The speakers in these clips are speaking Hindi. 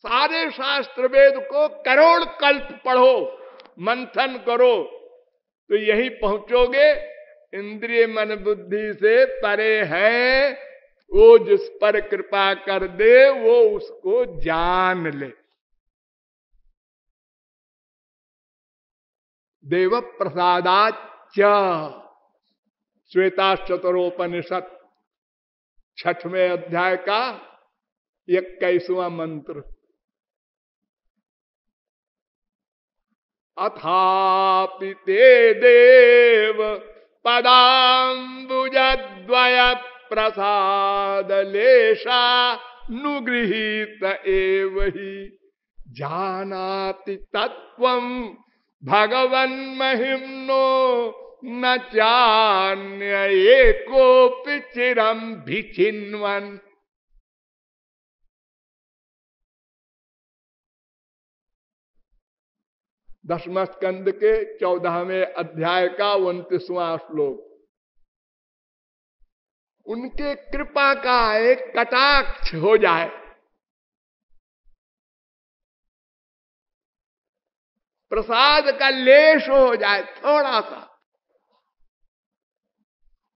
सारे शास्त्र वेद को करोड़ कल्प पढ़ो, मंथन करो, तो यही पहुंचोगे। इंद्रिय मन बुद्धि से परे है, वो जिस पर कृपा कर दे वो उसको जान ले। देव प्रसादाच श्वेताश्चतरोपनिषद 6वें अध्याय का 21वां मंत्र। अथापि ते देव पदाम्बुजद्वय प्रसाद लेशा नुगृहीत एव हि जानाति तत्वं भगवन् महिम्नो न चान्य एकोपि चिरं भिचिन्वन्। दसवें स्कंद के 14वें अध्याय का 29वां श्लोक। उनके कृपा का एक कटाक्ष हो जाए, प्रसाद का लेश हो जाए, थोड़ा सा,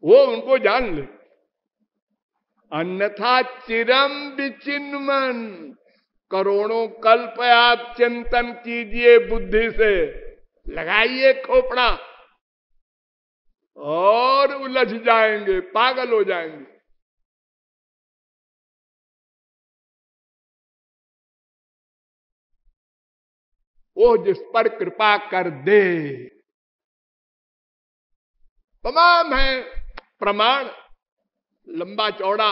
वो उनको जान ले। अन्यथा चिरम विचिन्वन, करोड़ों कल्प आप चिंतन कीजिए, बुद्धि से लगाइए खोपड़ा, और उलझ जाएंगे, पागल हो जाएंगे। वो जिस पर कृपा कर दे, तमाम है प्रमाण, लंबा चौड़ा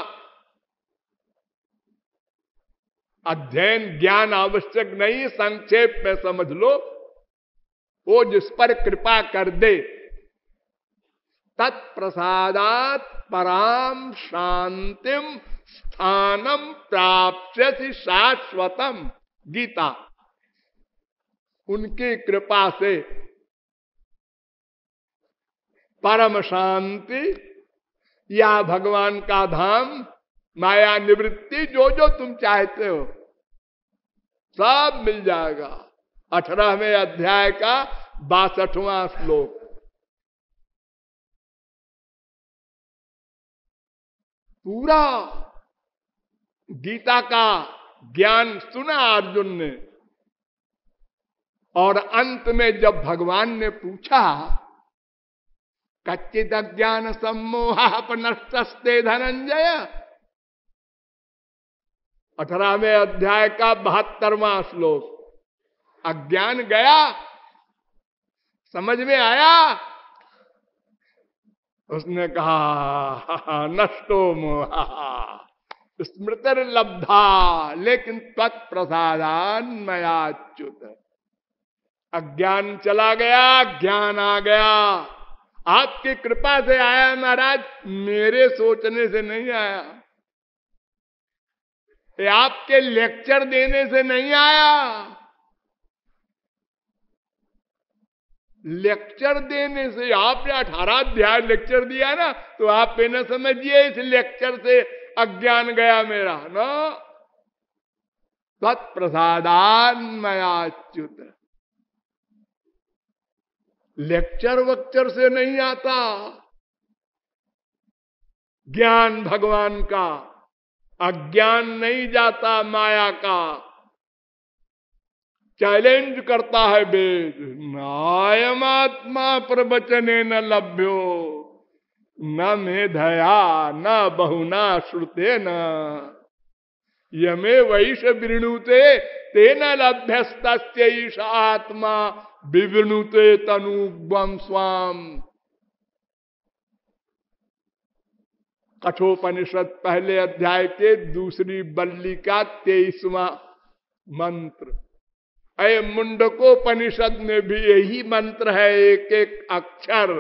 अध्ययन ज्ञान आवश्यक नहीं, संक्षेप में समझ लो। वो जिस पर कृपा कर दे, तत्प्रसादात पराम शांतिम स्थानम प्राप्स्यसि शाश्वतम। गीता। उनकी कृपा से परम शांति या भगवान का धाम, माया निवृत्ति, जो जो तुम चाहते हो सब मिल जाएगा। 18वें अध्याय का 62वां श्लोक। पूरा गीता का ज्ञान सुना अर्जुन ने, और अंत में जब भगवान ने पूछा, कच्चिद अज्ञान सम्मोहापनष्टस्ते धनंजय, 18वें अध्याय का 72वां श्लोक। अज्ञान गया, समझ में आया, उसने कहा नष्टो मोहा स्मृतिर्लब्धा लेकिन तत्प्रसादान मयाच्युत। अज्ञान चला गया, ज्ञान आ गया। आपकी कृपा से आया महाराज, मेरे सोचने से नहीं आया, ये आपके लेक्चर देने से नहीं आया। लेक्चर देने से, आपने 18 अध्याय लेक्चर दिया ना, तो आप ये न समझिए इस लेक्चर से अज्ञान गया मेरा, ना। तत्प्रसादान मयाच्युत। लेक्चर वक्चर से नहीं आता ज्ञान भगवान का, अज्ञान नहीं जाता माया का। चैलेंज करता है वेद, नायमात्मा प्रवचने न लभ्यो न मेधया न बहुना श्रुते न यमे वैश वृणुते तेन लभ्यस्तस्यैष आत्मा विवृणुते तनुग्वम स्वाम। कठोपनिषद पहले अध्याय के दूसरी बल्ली का 23वां मंत्र। अय मुंडकोपनिषद में भी यही मंत्र है, एक एक अक्षर।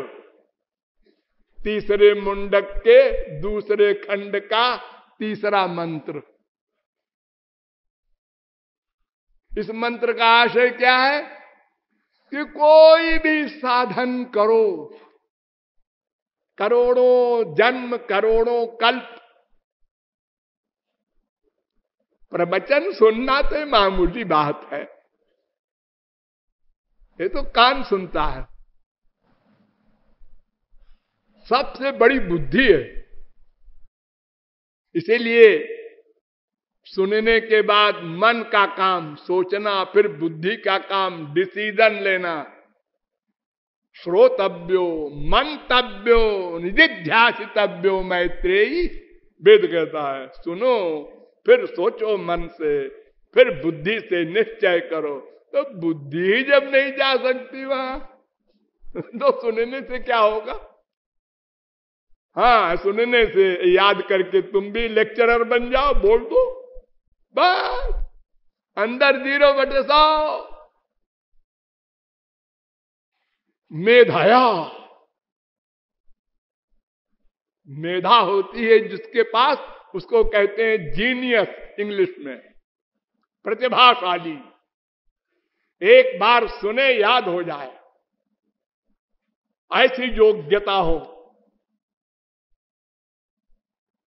तीसरे मुंडक के दूसरे खंड का तीसरा मंत्र। इस मंत्र का आशय क्या है कि कोई भी साधन करो, करोड़ों जन्म, करोड़ों कल्प, प्रवचन सुनना तो मामूली बात है, ये तो कान सुनता है। सबसे बड़ी बुद्धि है। इसीलिए सुनने के बाद मन का काम सोचना, फिर बुद्धि का काम डिसीजन लेना। श्रोतव्यो मंतव्यो निधिध्यासितव्यो मैत्रेयी, वेद कहता है। सुनो, फिर सोचो मन से, फिर बुद्धि से निश्चय करो। तो बुद्धि ही जब नहीं जा सकती वहां तो सुनने से क्या होगा? हाँ, सुनने से याद करके तुम भी लेक्चरर बन जाओ, बोल दो, बस अंदर 0/100 मेधाया। मेधा होती है जिसके पास, उसको कहते हैं जीनियस इंग्लिश में, प्रतिभाशाली। एक बार सुने याद हो जाए, ऐसी योग्यता हो,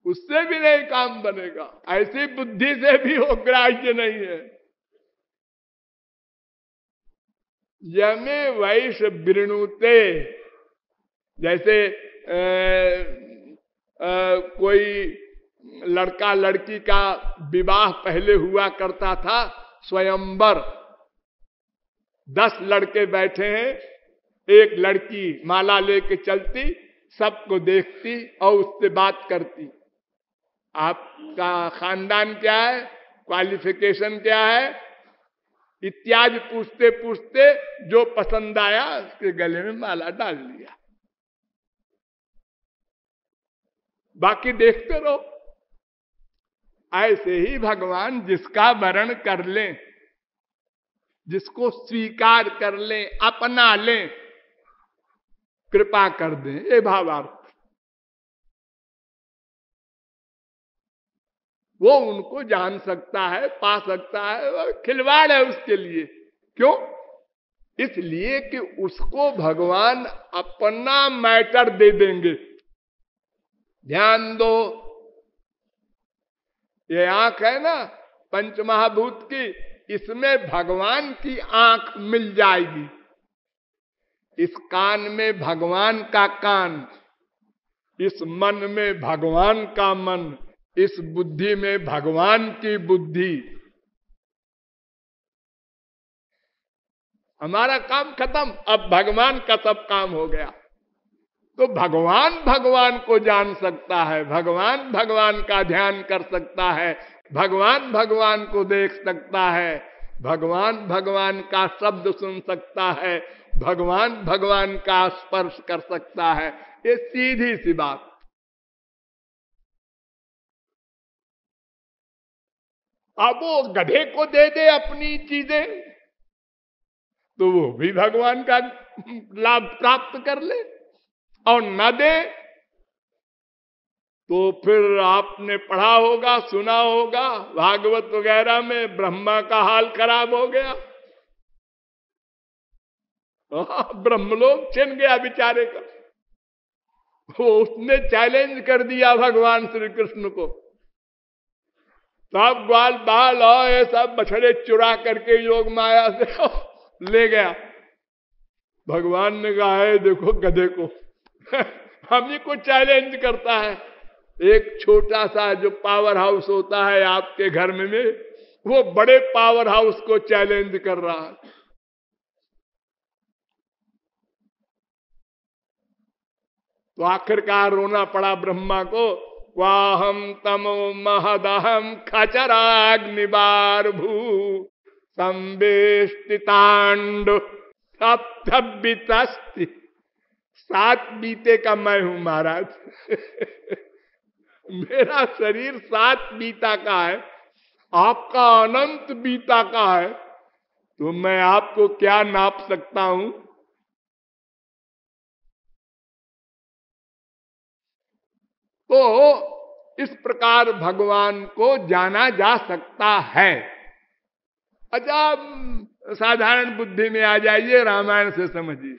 उससे भी नहीं काम बनेगा। ऐसी बुद्धि से भी वो ग्राह्य नहीं है। यमे वैश वृणुते, जैसे कोई लड़का लड़की का विवाह पहले हुआ करता था, स्वयंवर। 10 लड़के बैठे हैं, एक लड़की माला लेके चलती, सबको देखती और उससे बात करती। आपका खानदान क्या है, क्वालिफिकेशन क्या है इत्यादि पूछते पूछते जो पसंद आया उसके गले में माला डाल दिया, बाकी देखते रहो। ऐसे ही भगवान जिसका वर्ण कर लें, जिसको स्वीकार कर लें, अपना लें, कृपा कर दें, ये भावार्थ। वो उनको जान सकता है, पा सकता है, खिलवाड़ है उसके लिए। क्यों? इसलिए कि उसको भगवान अपना मैटर दे देंगे। ध्यान दो, ये आंख है ना पंचमहाभूत की, इसमें भगवान की आंख मिल जाएगी। इस कान में भगवान का कान, इस मन में भगवान का मन, इस बुद्धि में भगवान की बुद्धि। हमारा काम खत्म, अब भगवान का सब काम हो गया। तो भगवान भगवान को जान सकता है, भगवान भगवान का ध्यान कर सकता है, भगवान भगवान को देख सकता है, भगवान भगवान का शब्द सुन सकता है, भगवान भगवान का स्पर्श कर सकता है। ये सीधी सी बात। अब वो गधे को दे दे अपनी चीजें तो वो भी भगवान का लाभ प्राप्त कर ले, और न दे तो फिर आपने पढ़ा होगा, सुना होगा भागवत वगैरह में, ब्रह्मा का हाल खराब हो गया। ब्रह्मलोक छिन गया बेचारे का। वो उसने चैलेंज कर दिया भगवान श्री कृष्ण को, सब ग्वाल बाल और ये सब बछड़े चुरा करके योग माया से ले गया। भगवान ने कहा है देखो गधे को हम ही को चैलेंज करता है। एक छोटा सा जो पावर हाउस होता है आपके घर में वो बड़े पावर हाउस को चैलेंज कर रहा है। तो आखिरकार रोना पड़ा ब्रह्मा को, वाहम तमो महदहम खचराग्निबार भू संवेष्टितांड सप्तबितस्ति। 7 बीते का मैं हूं महाराज मेरा शरीर 7 बीता का है, आपका अनंत बीता का है, तो मैं आपको क्या नाप सकता हूं। तो इस प्रकार भगवान को जाना जा सकता है। अच्छा, साधारण बुद्धि में आ जाइए, रामायण से समझिए।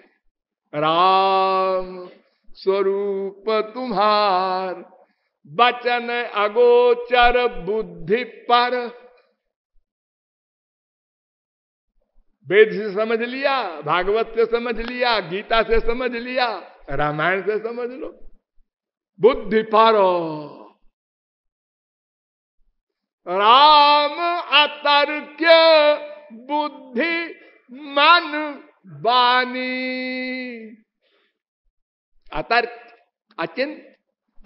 राम स्वरूप तुम्हार, बचन अगोचर बुद्धि पर, वेद से समझ लिया, भागवत से समझ लिया, गीता से समझ लिया, रामायण से समझ लो। बुद्धि पारो राम अतर्क्य बुद्धि मन वाणी। अतर्क, अचिंत,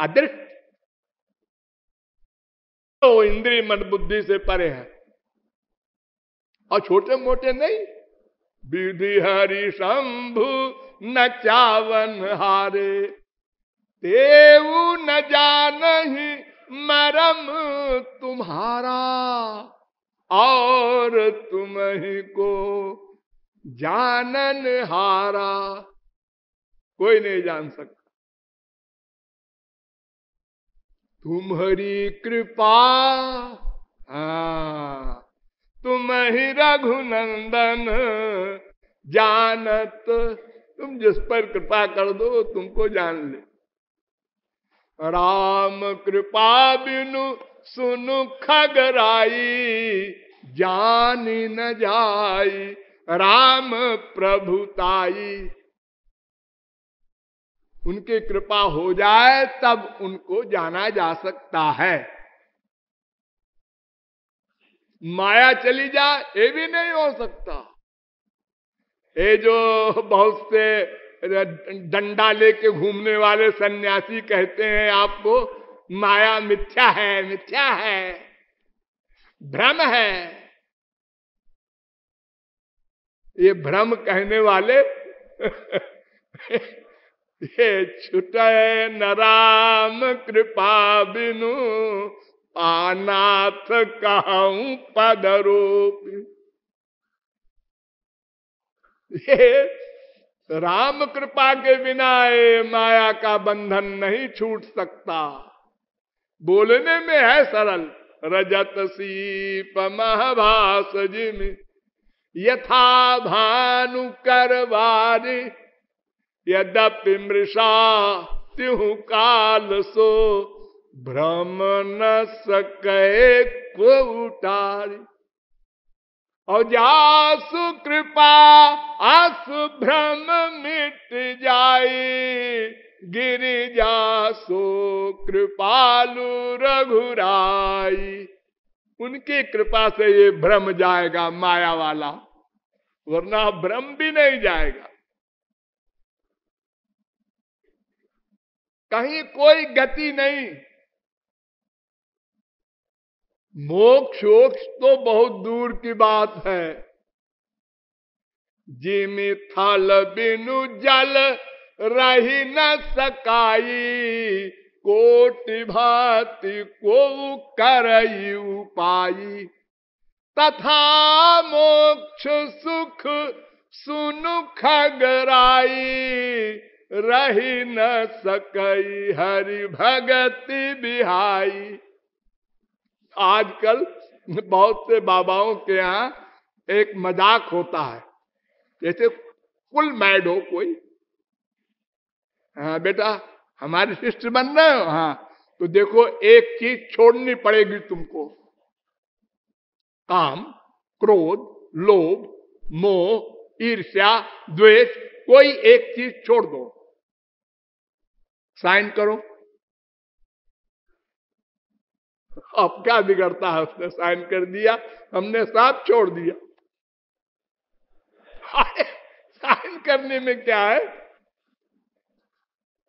अदृष्ट, तो इंद्रिय मन बुद्धि से परे है। और छोटे मोटे नहीं, विधि हरि शंभु न चावन हारे, देव न जानहि मरम तुम्हारा, और तुम ही को जानन हारा। कोई नहीं जान सकता। तुम्हारी कृपा, हाँ, तुम ही रघुनंदन जानत, तुम जिस पर कृपा कर दो तुमको जान ले। राम कृपा बिनु सुनु खगराई, जानी न जाई राम प्रभुताई। उनकी कृपा हो जाए तब उनको जाना जा सकता है। माया चली जाए ये भी नहीं हो सकता। ये जो बहुत से डंडा लेके घूमने वाले सन्यासी कहते हैं आपको माया मिथ्या है, मिथ्या है, भ्रम है। ये भ्रम कहने वाले ये छुटे न राम कृपा बिनु, अनाथ कहूं पदरूप। ये राम कृपा के बिना ये माया का बंधन नहीं छूट सकता। बोलने में है सरल, रजत सीप महाभास जिम यथा भानु करवारी, यद्यपि मृषा त्यों काल सो, भ्रम न सके को उतारी। और जासु कृपा आसु भ्रम मिट जाए, गिरि जासो कृपालु रघुराई। उनकी कृपा से ये भ्रम जाएगा माया वाला, वरना भ्रम भी नहीं जाएगा। कहीं कोई गति नहीं। मोक्ष वोक्ष तो बहुत दूर की बात है। जिमि थल बिनु जल रही न सकाई, कोटि भांति को करई उपाई। तथा मोक्ष सुख सुनु खगराई, रही न सकई हरि भगति बिहाई। आजकल बहुत से बाबाओं के यहाँ एक मजाक होता है, जैसे फुल मैड हो कोई, हाँ बेटा हमारे शिष्य बन रहे हो, हाँ तो देखो एक चीज छोड़नी पड़ेगी तुमको, काम, क्रोध, लोभ, मोह, ईर्ष्या, द्वेष, कोई एक चीज छोड़ दो, साइन करो। अब क्या बिगड़ता है, उसने साइन कर दिया, हमने साथ छोड़ दिया। साइन करने में क्या है,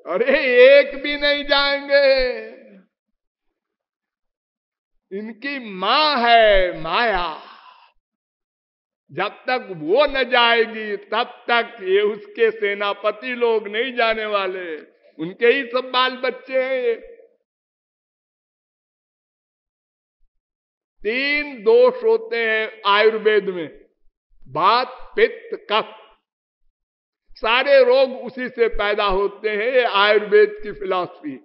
अरे एक भी नहीं जाएंगे। इनकी मां है माया, जब तक वो न जाएगी तब तक ये उसके सेनापति लोग नहीं जाने वाले, उनके ही सब बाल बच्चे हैं ये। 3 दोष होते हैं आयुर्वेद में, वात पित्त कफ, सारे रोग उसी से पैदा होते हैं। ये आयुर्वेद की फिलॉसफी।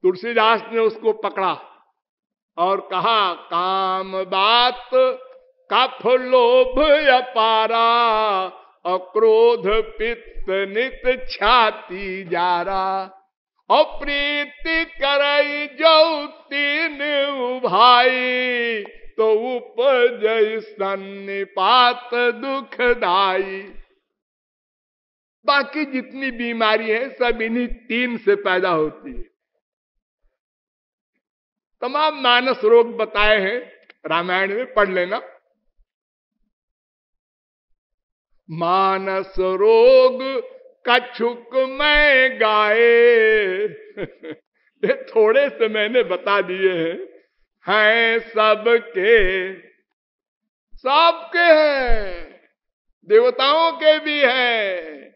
तुलसीदास ने उसको पकड़ा और कहा काम बात कफ लोभ अपारा, अक्रोध पित्त नित छाती जारा। अप्रीति करई जो 3 उभाई, तो उपजय सन्निपात दुखदाई। बाकी जितनी बीमारी है सब इन्हीं तीन से पैदा होती है। तमाम मानस रोग बताए हैं रामायण में, पढ़ लेना। मानस रोग कछुक में गाए ये थोड़े से मैंने बता दिए हैं सबके, सबके हैं, देवताओं के भी हैं।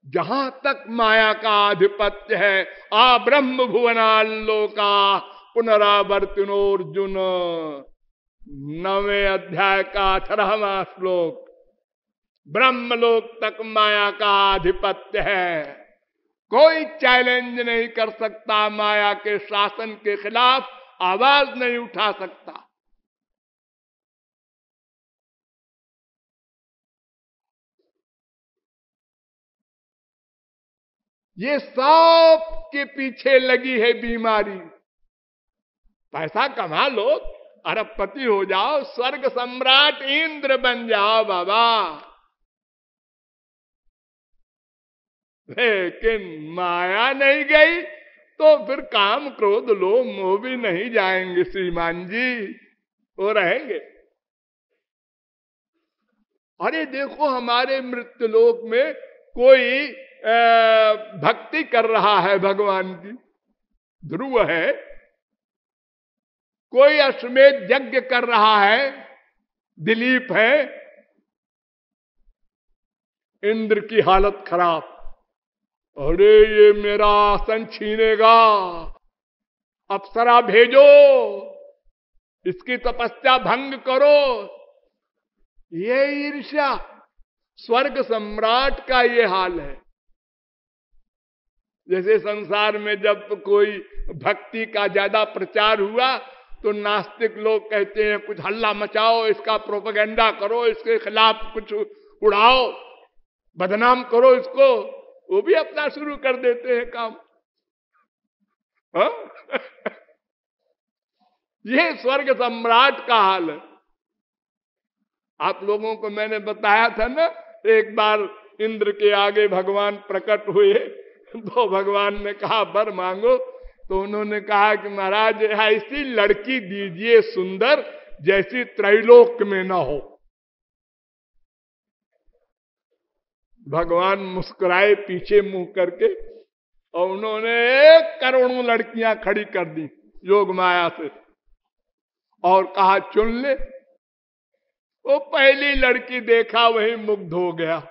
जहां तक माया का आधिपत्य है, आ ब्रह्म भुवनालोका पुनरावर्तिनोर्जुन, 9वें अध्याय का 18वां श्लोक। ब्रह्मलोक तक माया का आधिपत्य है, कोई चैलेंज नहीं कर सकता, माया के शासन के खिलाफ आवाज नहीं उठा सकता। ये सब के पीछे लगी है बीमारी। पैसा कमा लो, अरबपति हो जाओ, स्वर्ग सम्राट इंद्र बन जाओ बाबा, लेकिन माया नहीं गई तो फिर काम क्रोध लोभ मोह भी नहीं जाएंगे श्रीमान जी, वो रहेंगे। अरे देखो हमारे मृत्युलोक में कोई भक्ति कर रहा है भगवान की, ध्रुव है, कोई अश्वमेध यज्ञ कर रहा है, दिलीप है, इंद्र की हालत खराब, अरे ये मेरा आसन छीनेगा, अप्सरा भेजो, इसकी तपस्या भंग करो। ये ईर्ष्या, स्वर्ग सम्राट का ये हाल है। जैसे संसार में जब कोई भक्ति का ज्यादा प्रचार हुआ तो नास्तिक लोग कहते हैं कुछ हल्ला मचाओ, इसका प्रोपेगेंडा करो, इसके खिलाफ कुछ उड़ाओ, बदनाम करो इसको, वो भी अपना शुरू कर देते हैं काम। ये स्वर्ग सम्राट का हाल है। आप लोगों को मैंने बताया था ना, एक बार इंद्र के आगे भगवान प्रकट हुए तो भगवान ने कहा वर मांगो, तो उन्होंने कहा कि महाराज ऐसी लड़की दीजिए सुंदर जैसी त्रैलोक में न हो। भगवान मुस्कुराए पीछे मुंह करके और उन्होंने करोड़ों लड़कियां खड़ी कर दी योग माया से और कहा चुन ले। वो पहली लड़की देखा वही मुग्ध हो गया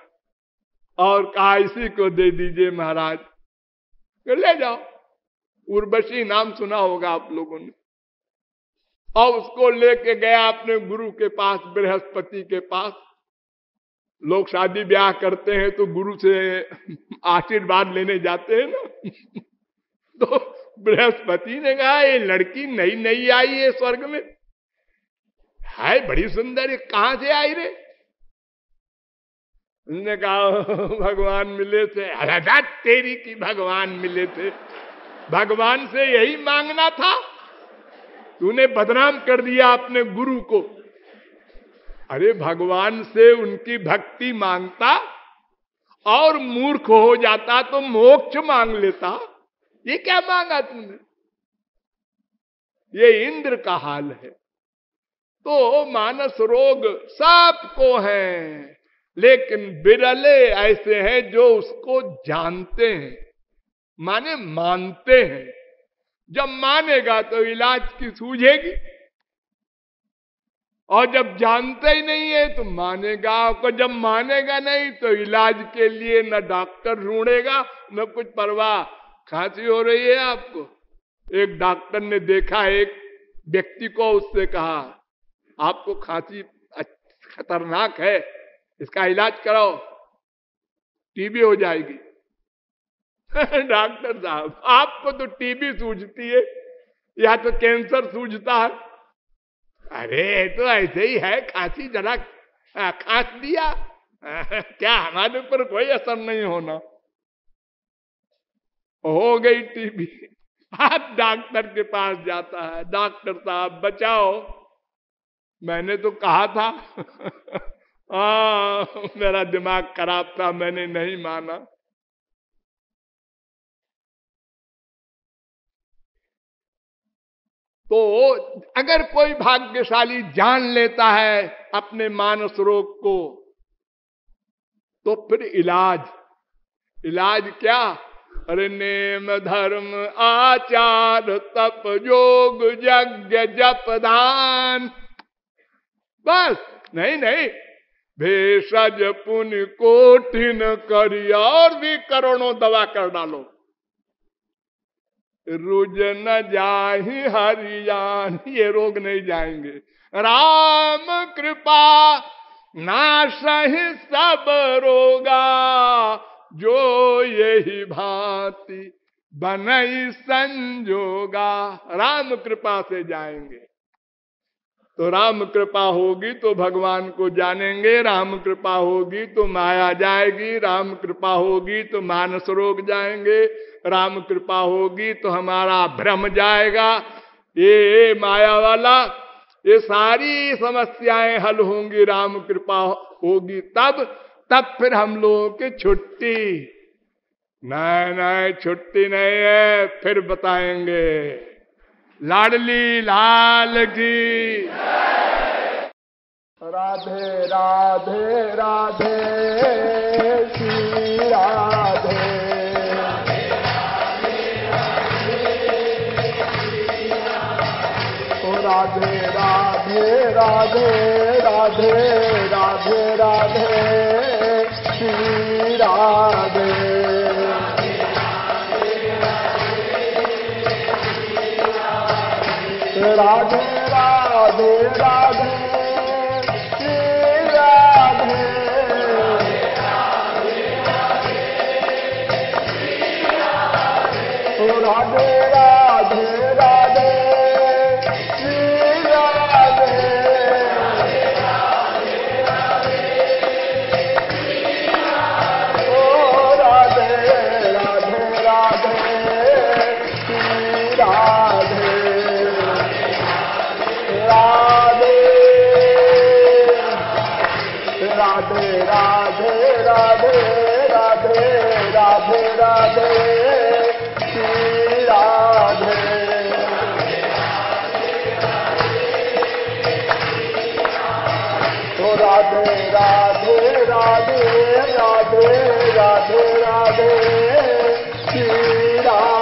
और कहा इसी को दे दीजिए महाराज, तो ले जाओ। उर्वशी नाम सुना होगा आप लोगों ने। और उसको लेके गया अपने गुरु के पास, बृहस्पति के पास। लोग शादी ब्याह करते हैं तो गुरु से आशीर्वाद लेने जाते हैं ना तो बृहस्पति ने कहा ये लड़की नई नई आई है स्वर्ग में, है बड़ी सुंदर, ये कहां से आई रे? उसने कहा भगवान मिले थे। अरे तेरी की भगवान मिले थे, भगवान से यही मांगना था, तूने बदनाम कर दिया अपने गुरु को। अरे भगवान से उनकी भक्ति मांगता और मूर्ख हो जाता तो मोक्ष मांग लेता, ये क्या मांगा तूने? ये इंद्र का हाल है। तो मानस रोग सबको हैं, लेकिन बिरले ऐसे हैं जो उसको जानते हैं, माने मानते हैं। जब मानेगा तो इलाज की सूझेगी, और जब जानते ही नहीं है तो मानेगा, और जब मानेगा नहीं तो इलाज के लिए न डॉक्टर ढूंढेगा न कुछ परवाह। खांसी हो रही है आपको, एक डॉक्टर ने देखा एक व्यक्ति को, उससे कहा आपको खांसी खतरनाक है, इसका इलाज कराओ, टीबी हो जाएगी। डॉक्टर साहब आपको तो टीबी सूझती है या तो कैंसर सूझता है। अरे तो ऐसे ही है, खांसी जरा खांस दिया क्या हमारे ऊपर कोई असर नहीं होना, हो गई टीबी। आप डॉक्टर के पास जाता है, डॉक्टर साहब बचाओ, मैंने तो कहा था मेरा दिमाग खराब था, मैंने नहीं माना। तो अगर कोई भाग्यशाली जान लेता है अपने मानस रोग को, तो फिर इलाज क्या? अरे नेम धर्म आचार तप योग यज्ञ जप दान, बस। नहीं, भेषज पुण्य कोटिन करिया, और भी करोड़ों दवा कर डालो, रुज न जाहि हरियान, ये रोग नहीं जाएंगे। राम कृपा नासहि सब रोगा, जो यही भांति बनई संजोगा। राम कृपा से जाएंगे। तो राम कृपा होगी तो भगवान को जानेंगे, राम कृपा होगी तो माया जाएगी, राम कृपा होगी तो मानस रोग जाएंगे, राम कृपा होगी तो हमारा भ्रम जाएगा, ये माया वाला, ये सारी समस्याएं हल होंगी, राम कृपा होगी तब फिर हम लोगों की छुट्टी। नहीं, छुट्टी नहीं है, फिर बताएंगे। लाडली लाल की राधे राधे राधे श्री राधे, राधे राधे राधे राधे राधे राधे श्री राधे, राधे राधे राधे श्री राधे, राधे राधे राधे श्री राधे, ओ राधे राधे राधे श्री राधे, राधे राधे राधे राधे राधे राधे राधे श्री राधे, तो राधे राधे राधे राधे राधे राधे श्री राधे।